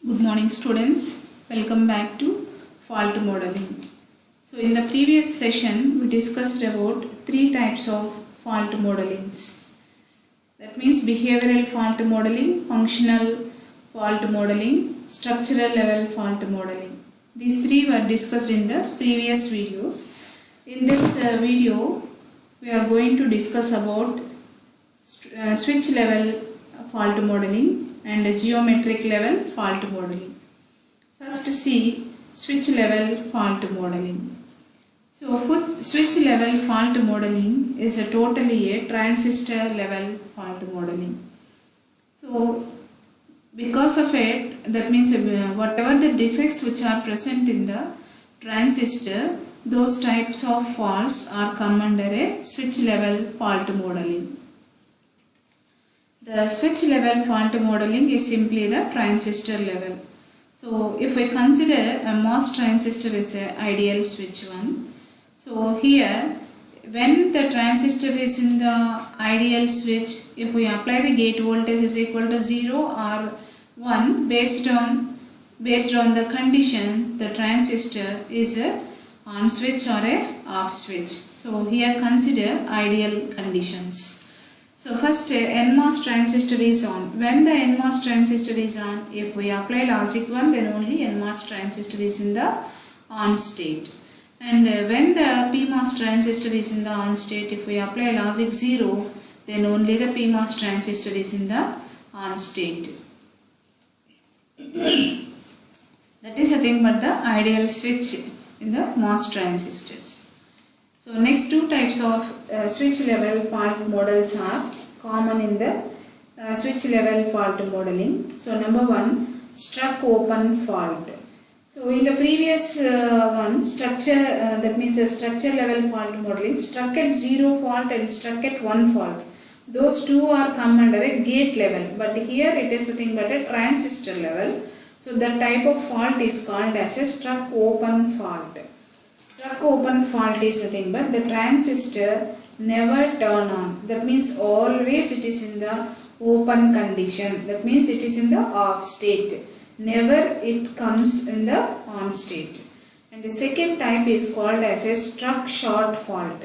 Good morning students, welcome back to fault modeling. So in the previous session we discussed about three types of fault modelings. That means behavioral fault modeling, functional fault modeling, structural level fault modeling. These three were discussed in the previous videos. In this video we are going to discuss about switch level fault modeling and geometric level fault modeling. First see switch level fault modeling. So switch level fault modeling is totally a transistor level fault modeling. So because of it, that means whatever the defects which are present in the transistor, those types of faults are come under a switch level fault modeling. The switch level fault modeling is simply the transistor level. So if we consider a MOS transistor is an ideal switch one. So here when the transistor is in the ideal switch, if we apply the gate voltage is equal to 0 or 1 based on the condition, the transistor is a on switch or a off switch. So here consider ideal conditions. So first NMOS transistor is on. When the NMOS transistor is on, if we apply logic 1, then only NMOS transistor is in the on state. And when the PMOS transistor is in the on state, if we apply logic 0, then only the PMOS transistor is in the on state. That is nothing but the ideal switch in the MOS transistors. So next two types of switch level fault models are common in the switch level fault modeling. So number one, struck open fault. So in the previous one, structure that means a structure level fault modeling, struck at 0 fault and struck at 1 fault. Those two are come under a gate level, but here it is nothing but a transistor level. So the type of fault is called as a struck open fault. Struck open fault is nothing but the transistor never turn on. That means always it is in the open condition. That means it is in the off state. Never it comes in the on state. And the second type is called as a struck short fault.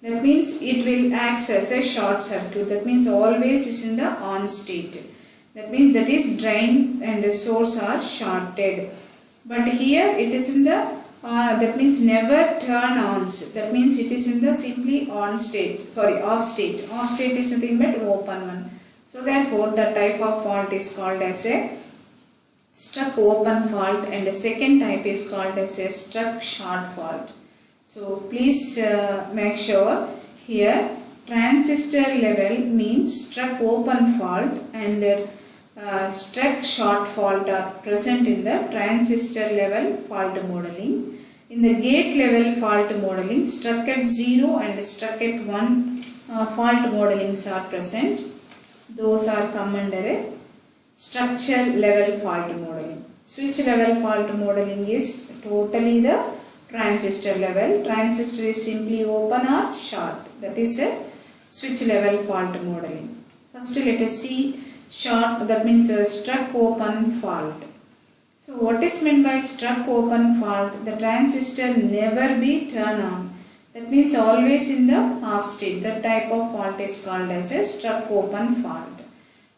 That means it will act as a short circuit. That means always is in the on state. That means that is drain and the source are shorted. But here it is in the that means never turn on. That means it is in the simply on state. Sorry, off state. Off state is nothing but open one. So therefore the type of fault is called as a struck open fault, and the second type is called as a struck short fault. So please make sure here transistor level means struck open fault and struck short fault are present in the transistor level fault modeling. In the gate level fault modeling, struck at 0 and struck at 1 fault modelings are present. Those are come under a structure level fault modeling. Switch level fault modeling is totally the transistor level. Transistor is simply open or short. That is a switch level fault modeling. First let us see short, that means a struck open fault. So what is meant by struck open fault? The transistor never be turned on. That means always in the off state. That type of fault is called as a struck open fault.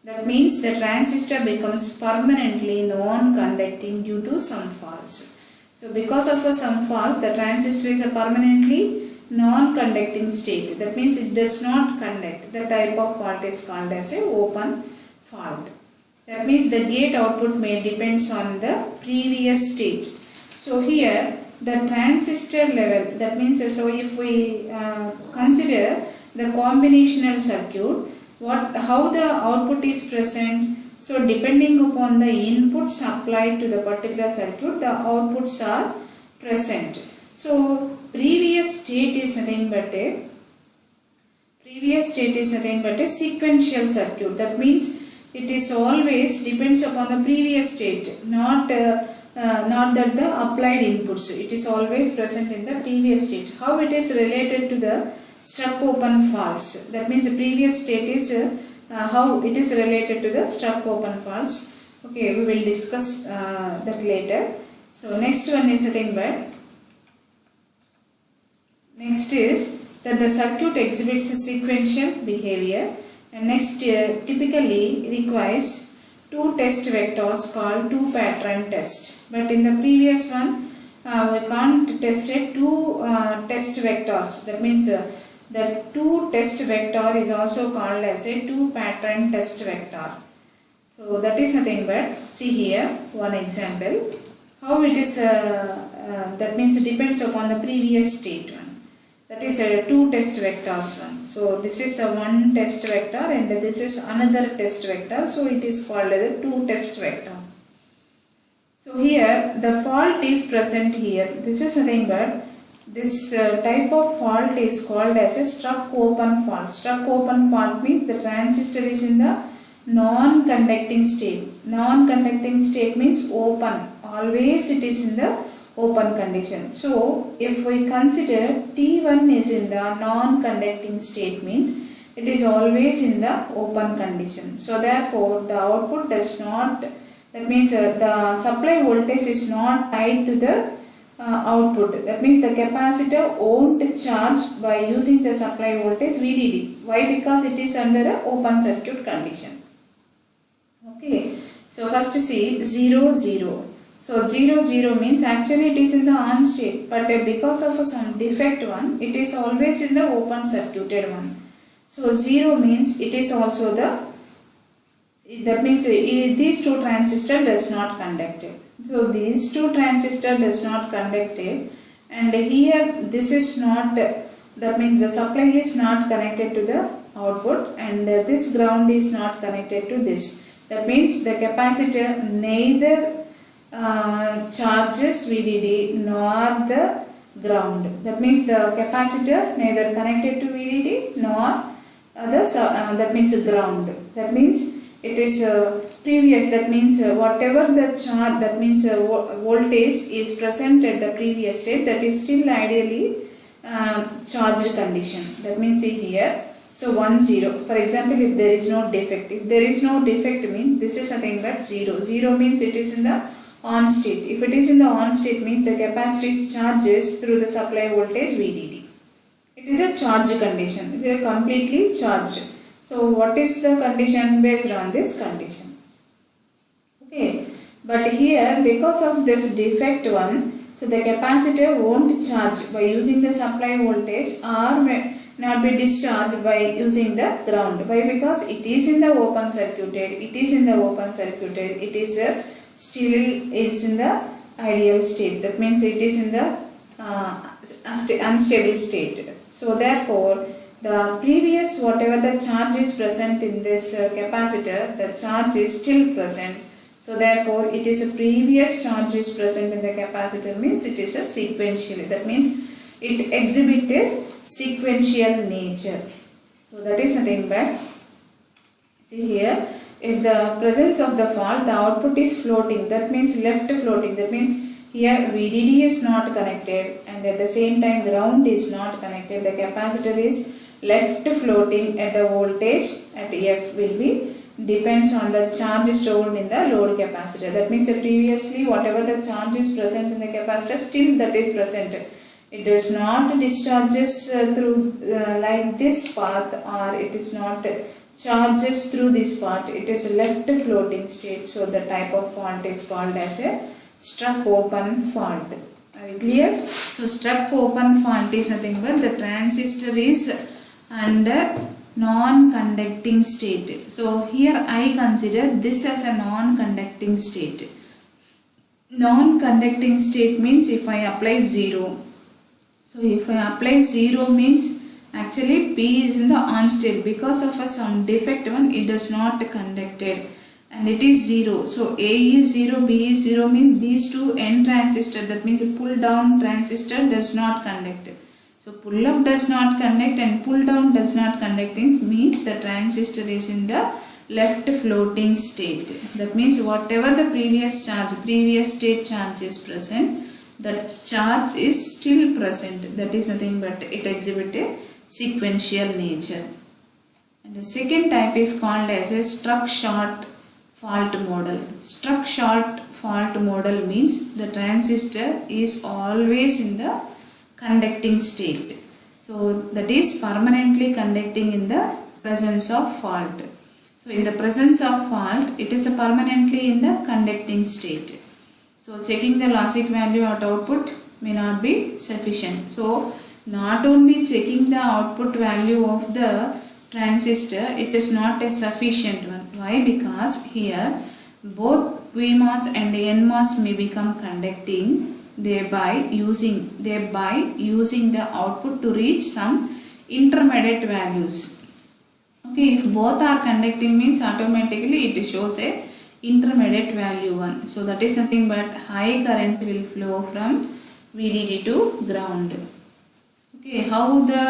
That means the transistor becomes permanently non-conducting due to some faults. So because of some faults, the transistor is a permanently non-conducting state. That means it does not conduct. The type of fault is called as a open fault. That means the gate output may depends on the previous state. So here the transistor level, that means so if we consider the combinational circuit, how the output is present. So depending upon the inputs applied to the particular circuit, the outputs are present. So previous state is nothing but a sequential circuit. That means it is always depends upon the previous state, not that the applied inputs. It is always present in the previous state. How it is related to the struck open faults? That means the previous state is how it is related to the struck open faults. Okay, we will discuss that later. So next one is nothing but, next is that the circuit exhibits a sequential behavior, and next typically requires two test vectors called two pattern test. But in the previous one we can't test two test vectors. That means the two test vector is also called as a two pattern test vector. So that is nothing but, see here one example how it is that means it depends upon the previous state one. That is a two test vectors one. So this is a one test vector and this is another test vector. So it is called as a two test vector. So here the fault is present here. This is nothing but, this type of fault is called as a struck open fault. Struck open fault means the transistor is in the non-conducting state. Non-conducting state means open. Always it is in the open condition. So if we consider T1 is in the non-conducting state means it is always in the open condition. So therefore the output does not, that means the supply voltage is not tied to the output. That means the capacitor won't charge by using the supply voltage VDD. Why? Because it is under an open circuit condition. Okay. So first see 0 0. So 0 0 means actually it is in the on state, but because of some defect one, it is always in the open circuited one. So 0 means it is also the, that means these two transistors does not conducted. So these two transistors does not conducted, and here this is not, that means the supply is not connected to the output, and this ground is not connected to this. That means the capacitor neither charges VDD nor the ground. That means the capacitor neither connected to VDD nor that means ground. That means it is previous, that means whatever the charge, that means voltage is present at the previous state, that is still ideally charged condition. That means see here, so 1 0. For example, if there is no defect, if there is no defect means this is nothing but 0. 0 means it is in the on state. If it is in the on state means the capacitor is charges through the supply voltage VDD. It is a charged condition. It is completely charged. So what is the condition based on this condition? Okay. But here because of this defect one, so the capacitor won't charge by using the supply voltage or may not be discharged by using the ground. Why? Because it is in the open circuited. It is in the open circuited. It is still is in the ideal state. That means it is in the unstable state. So therefore the previous whatever the charge is present in this capacitor, the charge is still present. So therefore it is a previous charge is present in the capacitor means it is a sequential. That means it exhibited sequential nature. So that is nothing but, see here, if the presence of the fault, the output is floating, that means left floating, that means here VDD is not connected and at the same time ground is not connected. The capacitor is left floating at the voltage at F will be depends on the charge stored in the load capacitor. That means previously whatever the charge is present in the capacitor, still that is present. It does not discharges through like this path, or it is not charges through this part. It is left floating state. So the type of fault is called as a struck open fault. Are you clear? So struck open fault is nothing but the transistor is under non-conducting state. So here I consider this as a non-conducting state. Non-conducting state means if I apply 0. So if I apply 0 means actually P is in the on state. Because of some defect one, it does not conducted and it is 0. So A is 0, B is 0 means these two N transistor, that means a pull down transistor does not conduct. So pull up does not conduct and pull down does not conduct means the transistor is in the left floating state. That means whatever the previous state charge is present, that charge is still present. That is nothing but it exhibits a sequential nature. And the second type is called as a struck short fault model. Struck short fault model means the transistor is always in the conducting state. So that is permanently conducting in the presence of fault. So in the presence of fault, it is permanently in the conducting state. So checking the logic value at output may not be sufficient. So not only checking the output value of the transistor, it is not a sufficient one. Why? Because here both PMOS and NMOS may become conducting, thereby using the output to reach some intermediate values. Okay, if both are conducting means automatically it shows a intermediate value 1. So that is nothing but high current will flow from VDD to ground. Okay, how the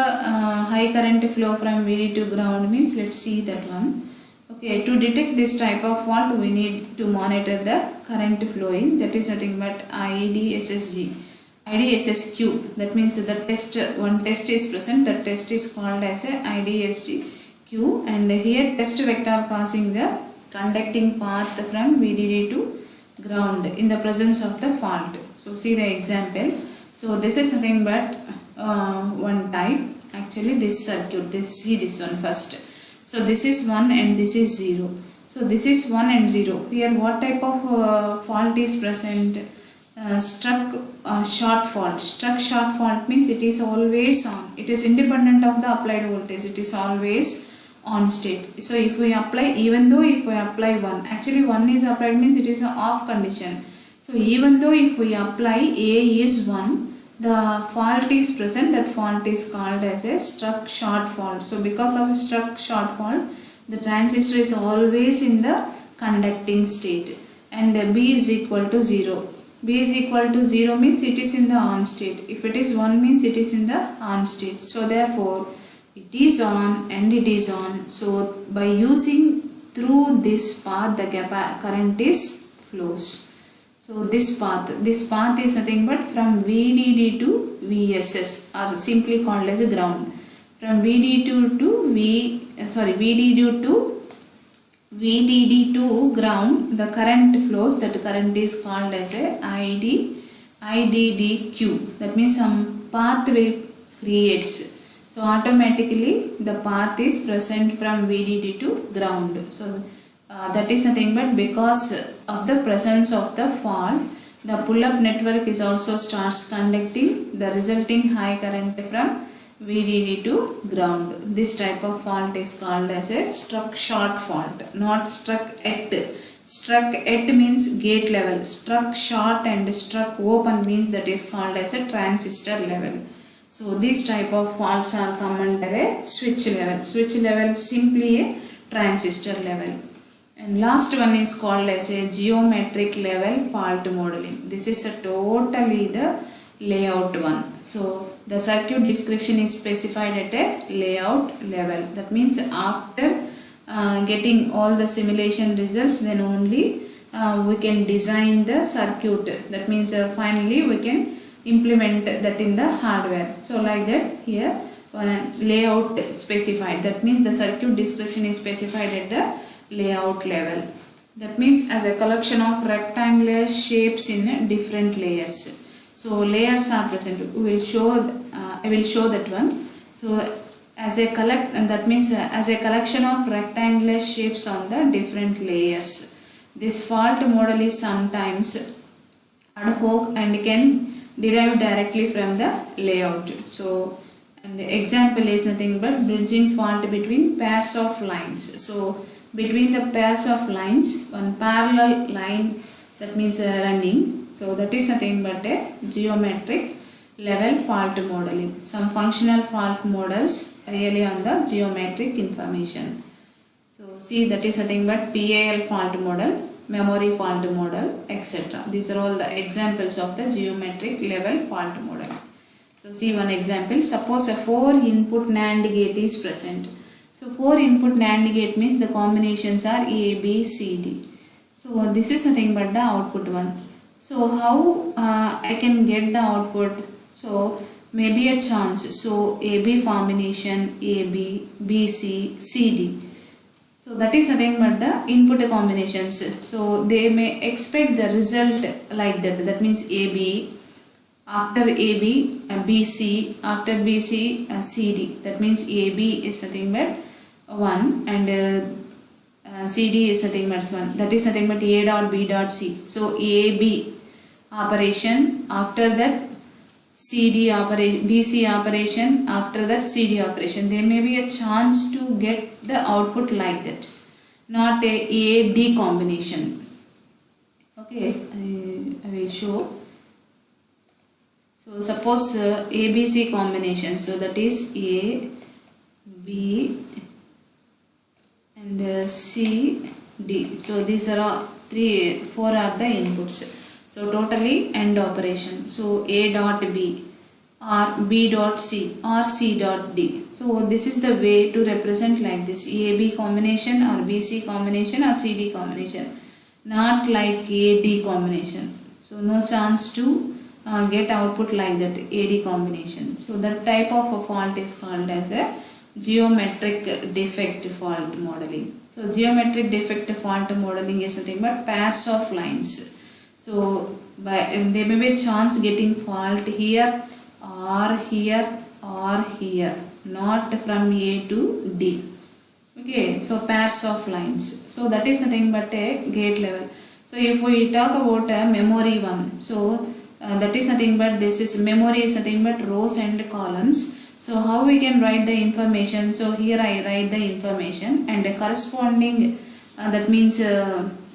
high current flow from VDD to ground means, let's see that one. Okay, to detect this type of fault, we need to monitor the current flowing. That is nothing but IDSSQ. That means the one test is present. That test is called as a IDSSQ, and here test vector causing the conducting path from VDD to ground in the presence of the fault. So see the example. So this is nothing but one type. Actually this circuit, see this one first. So this is 1 and this is 0. So this is 1 and 0. Here what type of fault is present? Struck short fault. Struck short fault means it is always on. It is independent of the applied voltage. It is always on state. So if we apply, even though if we apply 1, actually 1 is applied means it is an off condition. So even though if we apply A is 1, the fault is present. That fault is called as a struck short fault. So because of struck short fault, the transistor is always in the conducting state, and B is equal to 0. B is equal to 0 means it is in the on state. If it is 1 means it is in the on state. So therefore it is on and it is on. So by using through this path, the current is flows. So this path is nothing but from VDD to VSS, or simply called as a ground. From VDD to ground, the current flows. That current is called as a IDDQ. That means some path will creates. So automatically the path is present from VDD to ground. So that is nothing but because of the presence of the fault, the pull-up network is also starts conducting the resulting high current from VDD to ground. This type of fault is called as a struck short fault, not struck at. Struck at means gate level. Struck short and struck open means that is called as a transistor level. So these type of faults are come under a switch level. Switch level simply a transistor level. And last one is called as a geometric level fault modeling. This is a totally the layout one. So the circuit description is specified at a layout level. That means after getting all the simulation results, then only we can design the circuit. That means finally we can implement that in the hardware. So like that, here layout specified. That means the circuit description is specified at the layout level. That means as a collection of rectangular shapes in different layers. So layers are present. I will show that one. So as a that means as a collection of rectangular shapes on the different layers. This fault model is sometimes ad hoc and can derive directly from the layout. So and the example is nothing but bridging fault between pairs of lines. So between the pairs of lines, one parallel line, that means running. So that is nothing but a geometric level fault modeling. Some functional fault models really on the geometric information. So see, that is nothing but PAL fault model, memory fault model, etc. These are all the examples of the geometric level fault model. So see one example. Suppose a 4-input NAND gate is present. So 4-input NAND gate means the combinations are A, B, C, D. So this is nothing but the output one. So how I can get the output? So maybe a chance. So AB combination, AB, BC, CD. So that is nothing but the input combinations. So they may expect the result like that. That means AB, after AB, BC, after BC, CD. That means AB is nothing but 1 and CD is nothing but 1. That is nothing but A dot B dot C. So AB operation, after that CD operation, BC operation, after that CD operation. There may be a chance to get the output like that, not a D combination. Okay, I will show. So suppose ABC combination. So that is A, B and C, D. So these are all 4 are the inputs. So totally AND operation. So A dot B or B dot C or C dot D. So this is the way to represent like this: AB combination or BC combination or CD combination, not like AD combination. So no chance to get output like that AD combination. So that type of a fault is called as a geometric defect fault modeling. So geometric defect fault modeling is nothing but pairs of lines. So there may be a chance getting fault here or here or here, not from A to D. Okay, so pairs of lines. So that is nothing but a gate level. So if we talk about a memory one, so that is nothing but this is memory is nothing but rows and columns. So how we can write the information? So here I write the information and the corresponding that means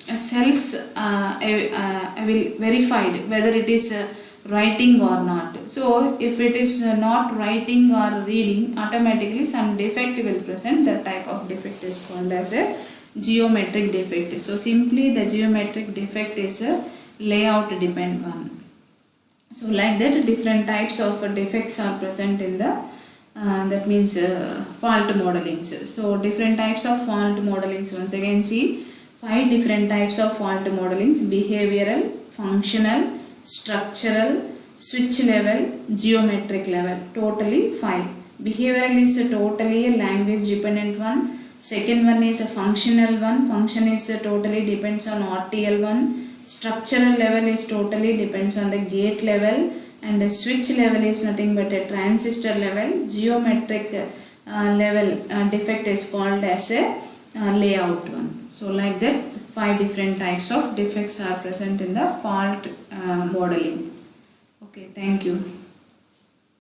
cells I will verify whether it is writing or not. So if it is not writing or reading, automatically some defect will present. That type of defect is called as a geometric defect. So simply the geometric defect is a layout depend one. So like that different types of defects are present in the that means fault modelings. So different types of fault modelings, once again see 5 different types of fault modelings: behavioral, functional, structural, switch level, geometric level. Totally 5. Behavioral is totally a language dependent one. Second one is a functional one. Function is totally depends on RTL one. Structural level is totally depends on the gate level, and the switch level is nothing but a transistor level. Geometric level defect is called as a layout one. So like that 5 different types of defects are present in the fault modeling. Okay, thank you.